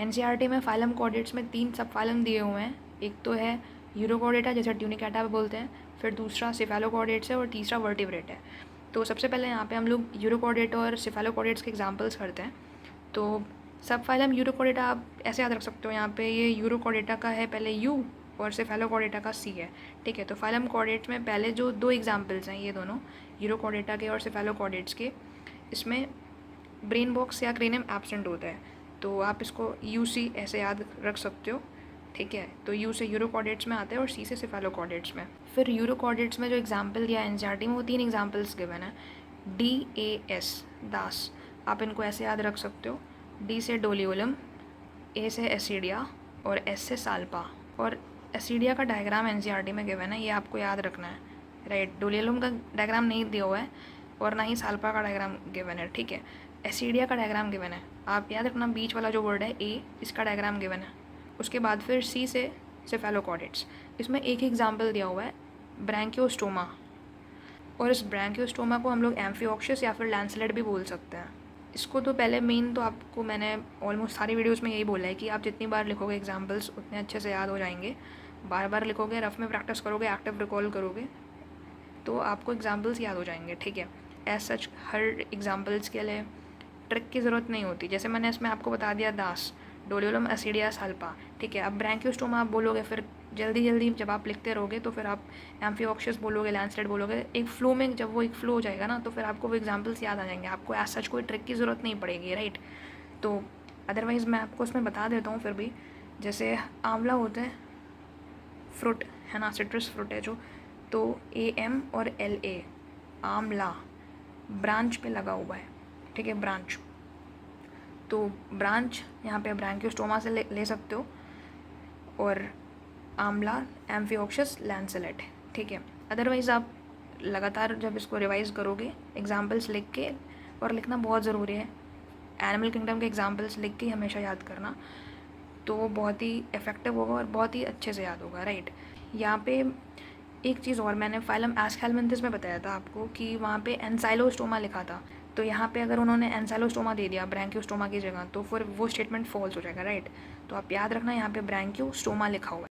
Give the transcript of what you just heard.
NCERT में phylum chordates में 3 सब फाइलम दिए हुए हैं। एक तो है यूरोकॉर्डेटा, जैसे ट्यूनिकेटा बोलते हैं, फिर दूसरा सिफेलोकॉर्डेट्स है और तीसरा वर्टिब्रेट है। तो सबसे पहले यहाँ पे हम लोग यूरोकॉर्डेट और सिफेलोकॉर्डेट्स के एग्जांपल्स करते हैं। तो सब फाइलम यूरोकॉर्डेटा आप ऐसे याद रख सकते हो, यहाँ पे ये यूरोकॉर्डेटा का है पहले यू और सिफेलोकॉर्डेटा का सी है। ठीक है, तो फाइलम कॉर्डेट्स में पहले जो 2 एग्जाम्पल्स हैं ये दोनों यूरोकॉर्डेटा के और सिफेलोकॉर्डेट्स के, इसमें ब्रेन बॉक्स या क्रेनियम एब्सेंट होता है, तो आप इसको यू सी ऐसे याद रख सकते हो। ठीक है, तो यू से यूरोकॉर्डेट्स में आता है और सी से सिफेलोकॉर्डेट्स में। फिर यूरोकॉर्डेट्स में जो एग्जाम्पल दिया एनसीईआरटी में वो 3 एग्जाम्पल्स गिवन है। DAS दास, आप इनको ऐसे याद रख सकते हो। डी से डोलियोलम, ए से एसिडिया और एस से साल्पा। और एसिडिया का डायग्राम एनसीईआरटी में गिवन है, ये आपको याद रखना है, राइट। डोलियोलम का डायग्राम नहीं दिया हुआ है और ना ही साल्पा का डायग्राम गिवन है। ठीक है, एसिडिया का डायग्राम गिवन है, आप याद रखना बीच वाला जो वर्ड है ए, इसका डायग्राम गिवन है। उसके बाद फिर सी से सिफेलोकॉर्डेट्स, इसमें एक एग्जाम्पल दिया हुआ है ब्रैंकियोस्टोमा, और इस ब्रैंकियोस्टोमा को हम लोग एम्फिओक्सिस या फिर लैंसलेट भी बोल सकते हैं। इसको तो पहले मेन तो आपको मैंने ऑलमोस्ट सारी वीडियोस में यही बोला है कि आप जितनी बार लिखोगे एग्जाम्पल्स उतने अच्छे से याद हो जाएंगे। बार बार लिखोगे, रफ में प्रैक्टिस करोगे, एक्टिव रिकॉल करोगे, तो आपको एग्जाम्पल्स याद हो जाएंगे। ठीक है, एज सच हर एग्जाम्पल्स के लिए ट्रिक की ज़रूरत नहीं होती। जैसे मैंने इसमें आपको बता दिया दास, डोलियोलम, एसिडिया, साल्पा। ठीक है, अब ब्रैंकियोस्टोमा आप बोलोगे, फिर जल्दी जल्दी जब आप लिखते रहोगे तो फिर आप एम्फिओक्सिस बोलोगे, लैंसलेट बोलोगे, एक फ्लो में जब वो एक फ्लो हो जाएगा ना तो फिर आपको वो एग्जाम्पल्स याद आ जाएंगे, आपको एज सच कोई ट्रिक की ज़रूरत नहीं पड़ेगी, राइट। तो अदरवाइज़ मैं आपको उसमें बता देता हूँ फिर भी। जैसे आंवला होते हैं, फ्रूट है ना, सिट्रस फ्रूट है जो, तो AM और LA, आमला, ब्रांच पे लगा हुआ है। ठीक है, ब्रांच, तो ब्रांच यहाँ पे ब्रैंकियोस्टोमा से ले सकते हो, और आमला एम्फिओक्सिस लैंसलेट। ठीक है, अदरवाइज़ आप लगातार जब इसको रिवाइज़ करोगे एग्जाम्पल्स लिख के, और लिखना बहुत ज़रूरी है, एनिमल किंगडम के एग्जाम्पल्स लिख के हमेशा याद करना, तो वो बहुत ही इफेक्टिव होगा और बहुत ही अच्छे से याद होगा, राइट। यहाँ पे एक चीज़ और, मैंने फाइलम एस्केलमेंथिस में बताया था आपको कि वहाँ पे एनसाइलोस्टोमा लिखा था, तो यहाँ पे अगर उन्होंने एनसाइलोस्टोमा दे दिया ब्रैंकियोस्टोमा की जगह तो फिर वो स्टेटमेंट फॉल्स हो जाएगा, राइट। तो आप याद रखना यहाँ पे ब्रैंकियोस्टोमा लिखा हुआ है।